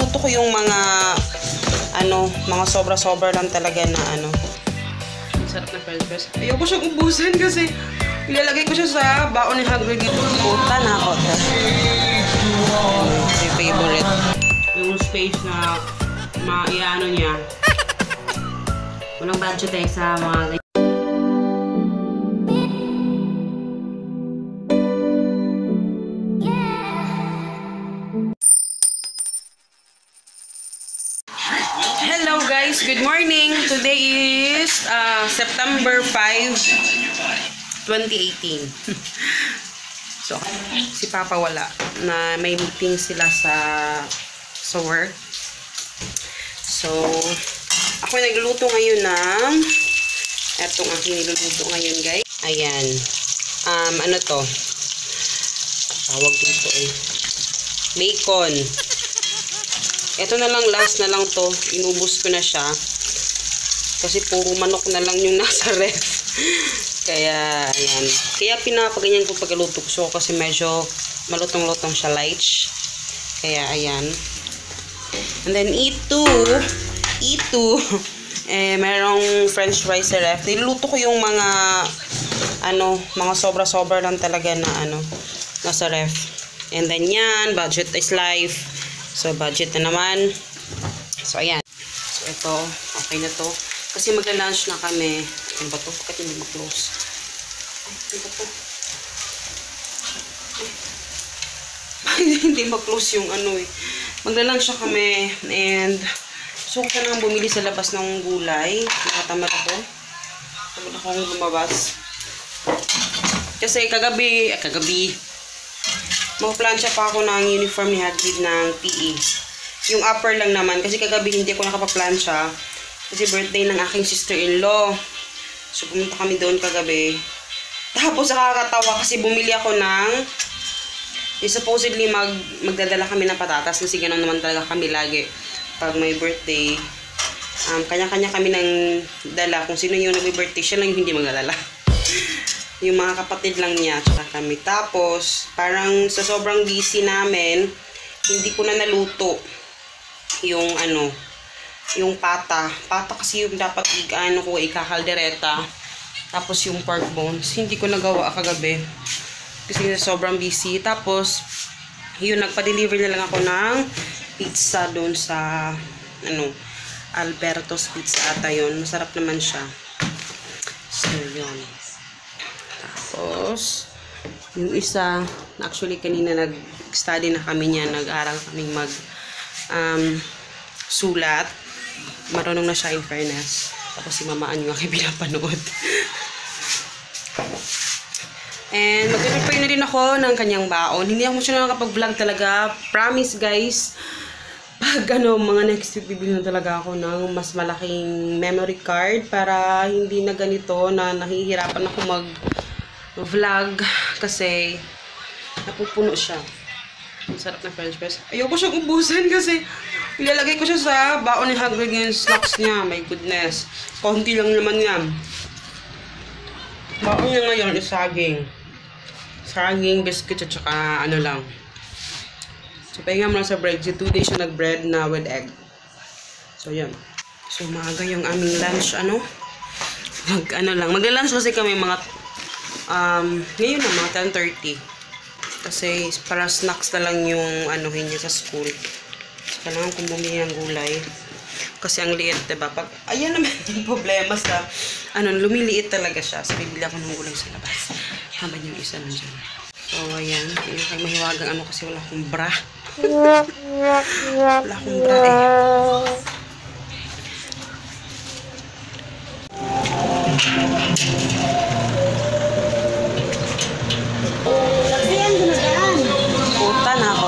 Niluluto ko yung mga mga sobra-sobra lang talaga na Sarap na french fries. Ayoko siyang ubusin kasi ilalagay ko siya sa baon ni Hagrid dito. Puta na ako. Yung favorite. Yung space na maiano niya. Walang budget sa mga Hello guys, good morning. Today is September 5, 2018. So, si Papa wala na may meeting sila sa work. So, ako nagluluto ngayon ng etong aking niluluto ngayon, guys. Ayan. Ano to? Tawag dito bacon. Ito na lang, last na lang to. Inubos ko na siya. Kasi puro manok na lang yung nasa ref. Kaya, ayan. Kaya pinapaganyan ko pagluto ko kasi medyo malutong-lutong siya, light. Kaya, ayan. And then, ito, merong french fries sa ref. Niluto ko yung mga sobra-sobra lang talaga na nasa ref. And then, yan, budget is life. So, budget na naman. So, ayan. So, ito. Okay na to. Kasi magla-lunch na kami. Ano ba to? Bakit hindi mag-close? Ay, ano ba to? Hindi mag-close yung Magla-lunch na kami. And, so, ko nang bumili sa labas ng gulay. Nakatamad ako. Tamad akong lumabas. Kasi kagabi, magplansya pa ako ng uniform ni Hagrid ng PE. Yung upper lang naman. Kasi kagabi hindi ako nakapaplansya. Kasi birthday ng aking sister-in-law. So, pumunta kami doon kagabi. Tapos, nakakatawa kasi bumili ako ng supposedly magdadala kami ng patatas. Kasi ganoon naman talaga kami lagi. Pag may birthday, kanya-kanya kami ng dala. Kung sino yung nag-birthday, siya lang yung hindi magdadala. Yung mga kapatid lang niya, tsaka kami. Tapos, parang sa sobrang busy namin, hindi ko na naluto yung yung pata. Pata kasi yung dapat ikakaldereta. Tapos yung pork bones, hindi ko nagawa kagabi. Kasi sobrang busy. Tapos, yun, nagpa-deliver na lang ako ng pizza doon sa, Alberto's Pizza ata yun. Masarap naman siya. So, yun. Tapos, yung isa, actually kanina nag-study na kami niya, nag-aral kaming sulat. Marunong na siya in fairness. Tapos si mamaan yung aking pinapanood. And mag-prepare na rin ako ng kanyang baon. Hindi ako siya nakakapag-vlog talaga. Promise guys, pag mga next week bibili na talaga ako ng mas malaking memory card para hindi na ganito na nahihirapan ako vlog kasi napupuno siya. Ang sarap na french fries. Ayoko siyang ubusin kasi ilalagay ko siya sa baon ni Hagrid yung snacks niya. My goodness. Konti lang naman yan. Baon niya ngayon is saging. Saging, biscuit, at saka lang. So, pahinga mo lang sa bread. 2 days siya nag-bread na with egg. So, yan. So, maaga yung aming lunch, Magla-lunch kasi kami mga ngayon na mga 10:30. Kasi para snacks na lang yung niya sa school. So, kailangan kong bumili ng gulay. Kasi ang liit, diba? Ayan naman yung problema sa, lumiliit talaga siya. So, bibili ako ng gulay sa labas. Habang yung isa nandiyan. So, ayan. Yung kay mahiwagang kasi wala akong bra. Wala akong bra Puta na ako.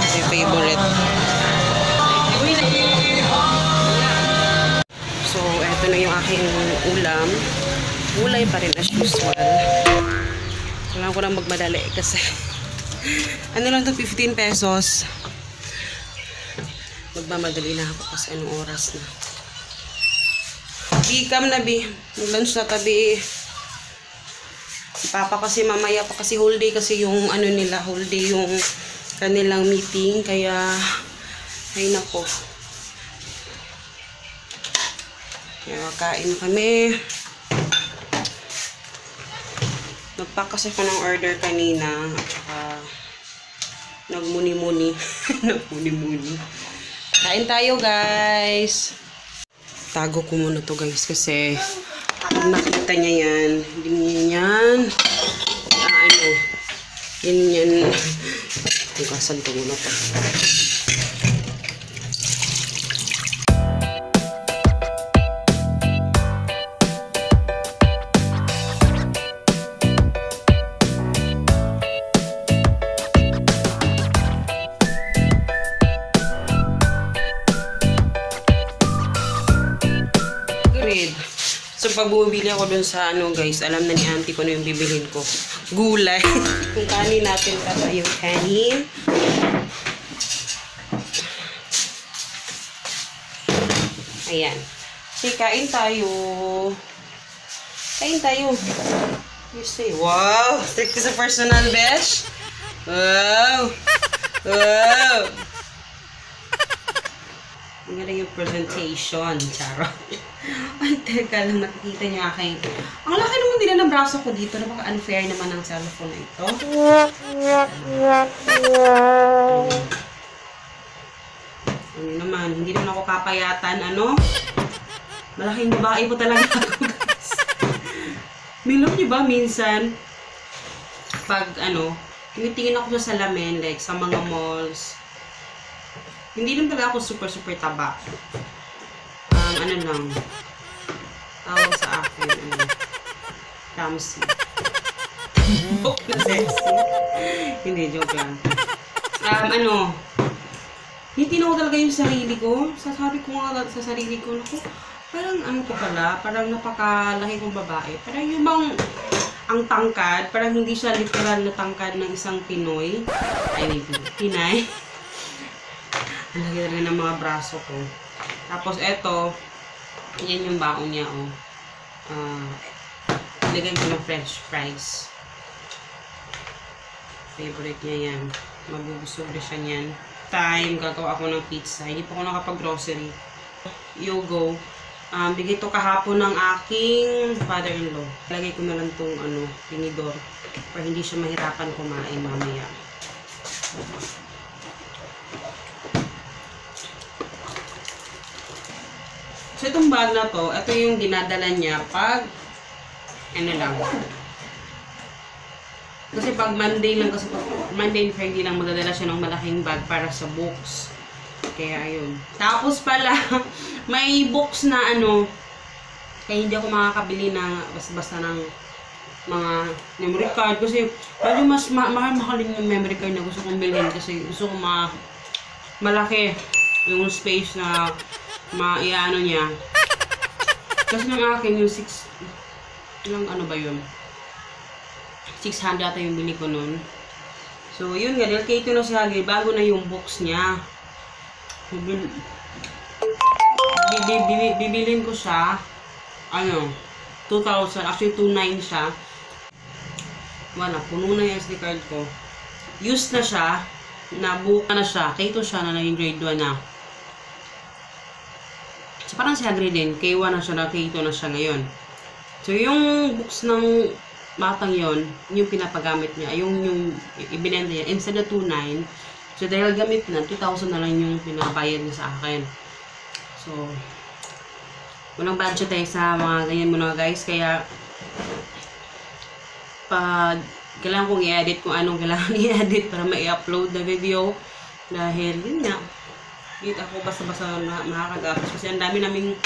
Yung favorite. So, eto na yung aking ulam. Gulay pa rin as usual. Kailangan ko lang magmadali kasi lang to 15 pesos. Magmamadali na ako kasi anong oras na. Bikam na mag-lunch na tabi. Si Papa kasi mamaya pa kasi whole day kasi yung nila, whole day yung kanilang meeting. Kaya, ay nako. Kaya kain kami. Nagpack kasi ako ng order kanina. At saka, nagmuni-muni. Nagmuni-muni. Kain tayo, guys. Tago ko muna to, guys. Kasi, pag nakita niya yan, hindi niya yan. Yan. Hugasan ko muna to. So, pag bumibili ako dun sa guys, alam na ni auntie ko na yung bibilhin ko. Gulay. Yung kanin natin, tata yung kanin. Ayan. So, kain tayo. Kain tayo. You say, wow! Strict sa personal, besh. Wow! Wow! Ang ganda yung presentation. Charot. Ay, teka lang, nakikita niyo aking. Ang laki naman din ng braso ko dito. Napaka-unfair naman ang cellphone na ito. Ano naman, hindi naman ako kapayatan, Malaking babae po talaga ako, guys. Alam niyo ba, minsan, pag, tinitingin ako sa salamin, like, sa mga malls, hindi naman talaga ako super taba. Lang, tawag sa akin, Ramsey. Bok na sexy. Hindi, joke lang. Tinitingnan ko talaga yung sarili ko. Sasabi ko nga sa sarili ko, naku, parang ko pala, parang napakalaki kong babae. Parang yung bang, ang tangkad, parang hindi siya literal na tangkad ng isang Pinoy. Ay, Pinay. Ang laki talaga ng mga braso ko. Tapos, eto, yan yung baon niya, ilagay ko ng french fries. Favorite niya yan. Mabubusog na siya niyan. Time, gagawa ako ng pizza. Hindi pa ako nakapag-grocery. Yogo. Bigay to kahapon ng aking father-in-law. Ilagay ko na lang tong, tinidor. Para hindi siya mahirapan kumain mamaya. So, itong bag na to, ito yung dinadala niya pag, lang. Kasi pag Monday lang, kasi pag Monday and Friday lang magdadala siya ng malaking bag para sa books. Kaya, ayun. Tapos pala, may books na kaya hindi ako makakabili na basta ng mga memory card. Kasi, medyo mas mahal-mahalin yung memory card na gusto kong bilhin. Kasi gusto kong malaki yung space na maiano niya. Kasi ng akin yung 6 ba yun? 600 ata yung bili ko nun. So yun nga, dahil K2 na si Hagrid, bago na yung box niya. Bibilin ko siya 2,000, actually 2,900 siya. Wala, puno na yung SD card ko. Used na siya, nabuka na siya, K2 siya na naging grade 1 na. So, parang si Hagrid din, K1 na siya, na K2 na siya ngayon. So, yung books ng batang yon, yung pinapagamit niya, yung ibinenta niya, instead of 2,900, so dahil gamit na, 2,000 na lang yung pinabayad niya sa akin. So, walang budget sa mga ganyan muna, guys, kaya, pag kailangan kong i-edit kung anong kailangan i-edit para ma-i-upload na video, dahil, yun nga, dito ako basta-basta makakagapos kasi ang dami naming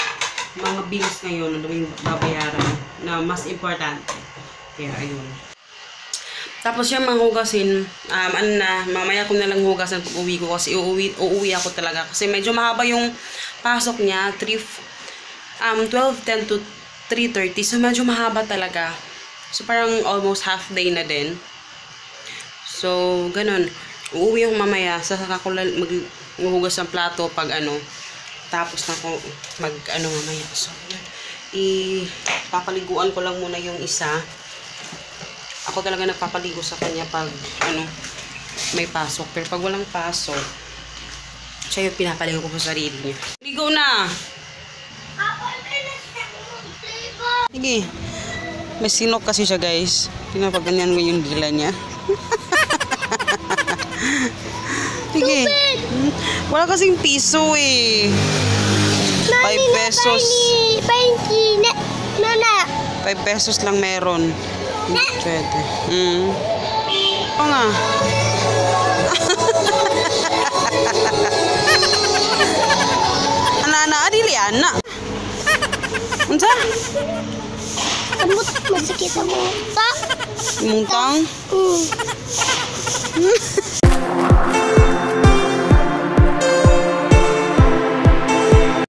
mga bills ngayon na daming babayaran na mas importante. Kaya ayun. Tapos yung mga hugasin, mamaya ko na lang hugasan pag uwi ko kasi uuwi ako talaga kasi medyo mahaba yung pasok niya, 12:10 to 3:30, so medyo mahaba talaga. So parang almost half day na din. So ganun. Uuwi ako mamaya, sasaka ko maghuhugas ng plato pag tapos na ako mamaya. So, papaliguan ko lang muna yung isa. Ako talaga nagpapaligo sa kanya pag may pasok. Pero pag walang pasok, siya yung pinapaligo ko sa sarili niya. Ligo na! Sige. May sinok kasi siya, guys. Pinapaganyan ko yung dila niya. Sige. Wala kasing piso eh. 5 pesos. 5 pesos lang meron. Hindi pwede. Oo nga. Ana-ana, adili, ana. Unsa? Amot masakit sa muta. Mungtang?